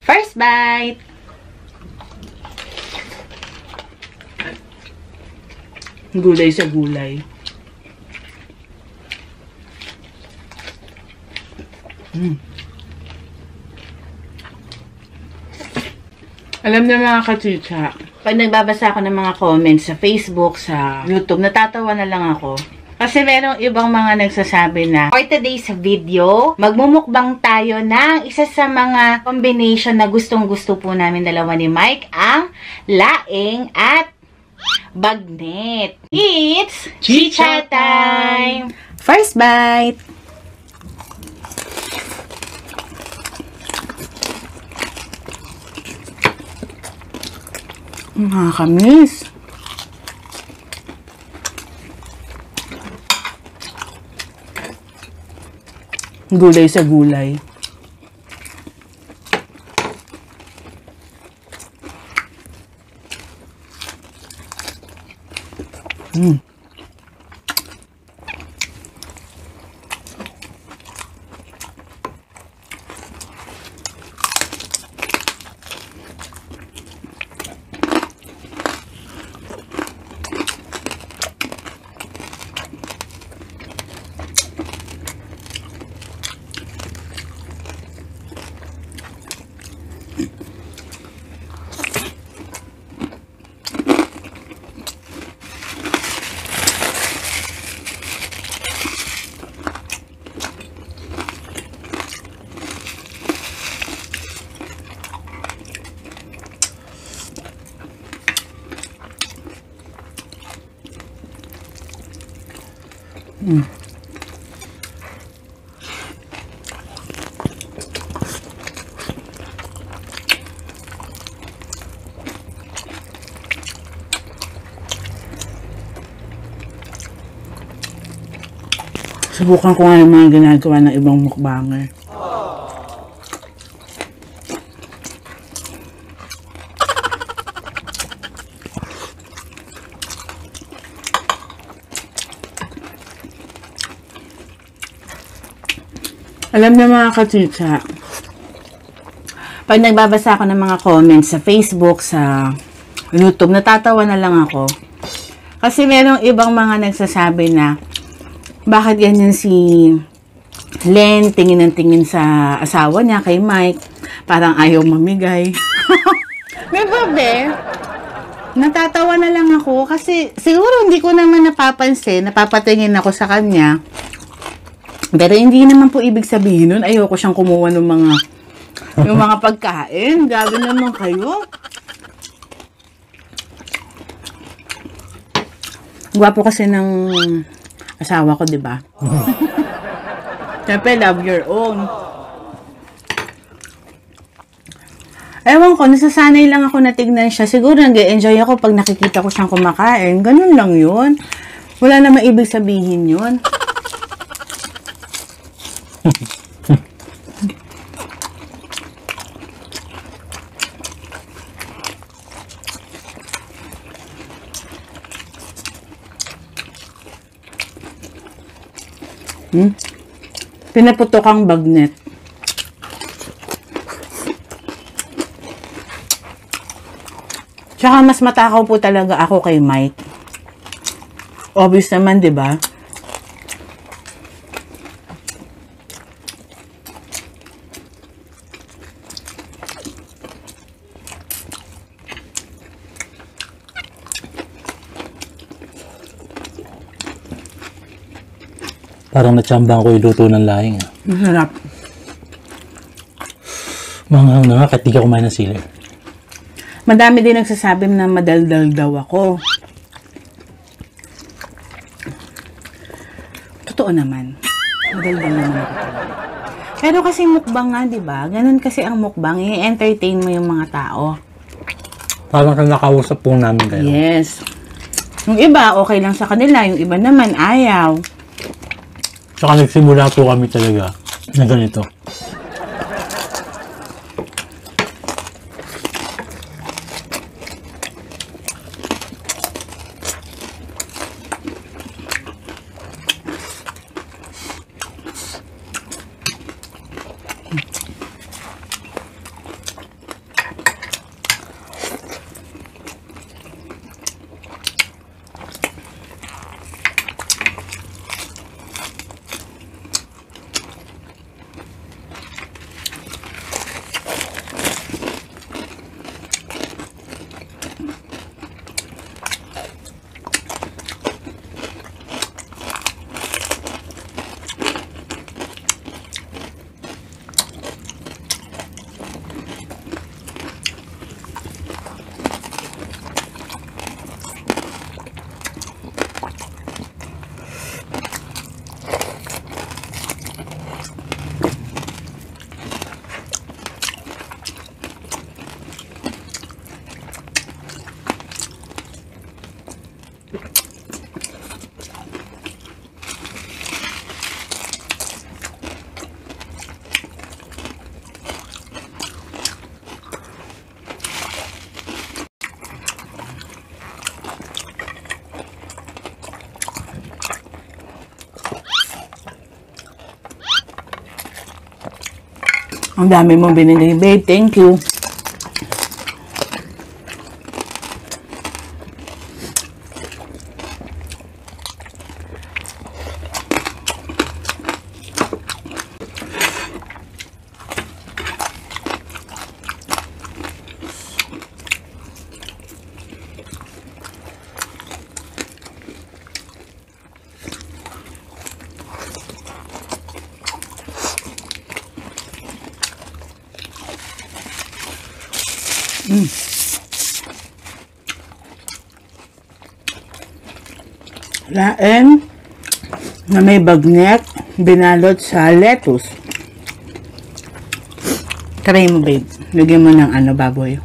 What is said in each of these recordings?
First bite! Gulay sa gulay. Alam na mga kachicha, pag nagbabasa ako ng mga comments sa Facebook, sa YouTube, natatawa na lang ako. Kasi merong ibang mga nagsasabi na, for today's video, magmumukbang tayo ng isa sa mga combination na gustong-gusto po namin dalawa ni Mike, ang laing at bagnet. It's chicha time! First bite! Nakakamiss. Gulay sa gulay. Subukan ko nga yung mga ginagawa ng ibang mukbanger. Alam niyo mga kachicha, pag nagbabasa ako ng mga comments sa Facebook, sa YouTube, natatawa na lang ako. Kasi merong ibang mga nagsasabi na, bakit ganyan si Len, tingin ng tingin sa asawa niya, kay Mike, parang ayaw mamigay. May babe, natatawa na lang ako kasi siguro hindi ko naman napapansin, napapatingin ako sa kanya. Pero hindi naman po ibig sabihin nun, ayoko siyang kumuha ng yung mga pagkain. Gabi naman kayo. Gwapo kasi ng asawa ko, di ba? Siyempre, love your own. Ewan ko, nasasanay lang ako na tignan siya. Siguro nag-enjoy ako pag nakikita ko siyang kumakain. Ganun lang yun. Wala namang ibig sabihin yun. Pinaputok ang bagnet. Tsaka mas matakaw po talaga ako kay Mike. Obvious naman, di ba? Parang natsambang ko yung luto ng laing. Masarap. Mga na nga, kahit di ka kumain ng sili. Madami din nagsasabi na madaldal daw ako. Totoo naman. Madaldal naman ako talaga. Pero kasi mukbang nga, di ba? Ganun kasi ang mukbang. I-entertain mo yung mga tao. Parang nakausap po namin kayo. Yes. Yung iba, okay lang sa kanila. Yung iba naman, ayaw. Saka nagsimula po kami talaga na ganito. Ang dami mong binili, babe. Thank you. Laen na may bagnet binalot sa lettuce. Try mo, babe. Lagyan mo ng ano, baboy.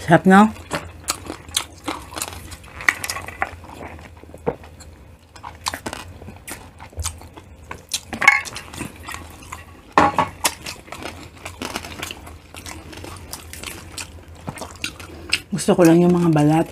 Sarap, no? Gusto ko lang yung mga balat.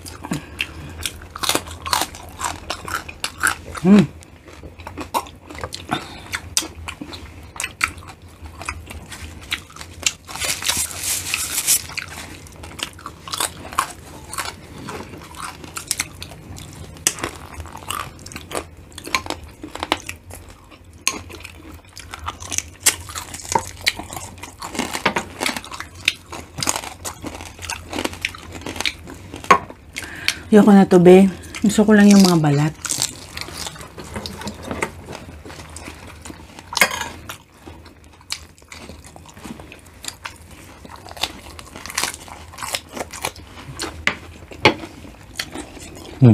Ayoko na to, be. Gusto ko lang yung mga balat.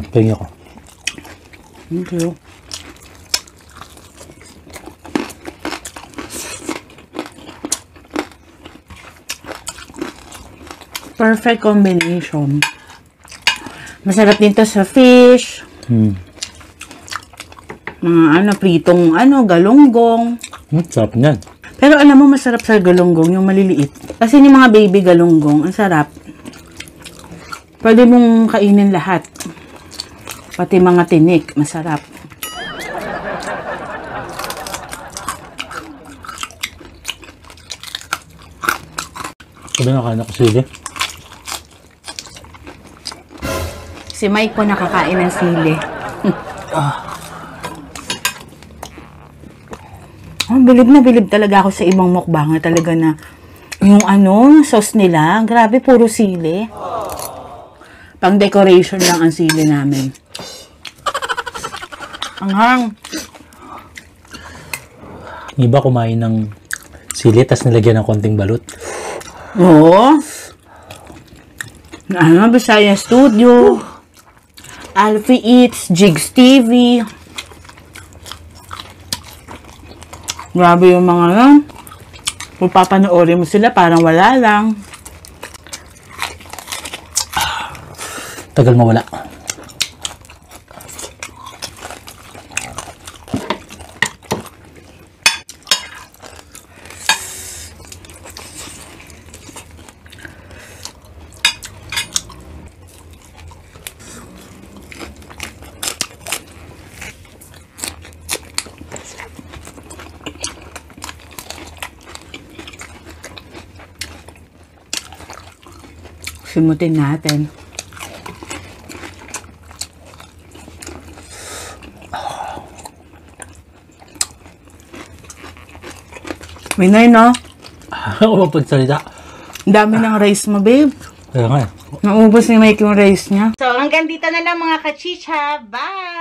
Tingin ako. Thank you. Perfect combination. Masarap din to sa fish. Mga pritong galunggong. Sarap niyan. Pero alam mo, masarap sa galunggong, yung maliliit. Kasi yung mga baby galunggong, ang sarap. Pwede mong kainin lahat. Pati mga tinik, masarap. Sabi na kain ako sili. Si Mike po nakakain ng sili. Bilib talaga ako sa ibang mukbang. Talaga na yung sauce nila, grabe, puro sili. Pang decoration lang ang sili namin. Anghang. Iba kumain ng sili, tas nilagyan ng konting balut. Oo. Bisaya Studio. Alfie Eats, Jigs TV. Grabe yung mga kung papanoorin mo sila, parang wala lang. Tagal mawala. Simutin natin. Winay, no? Ako mapagsalita. Ang dami ng rice mo, babe. Kaya nga eh. Naubos ni Mike yung rice niya. So, hanggang dito na lang mga kachicha. Bye!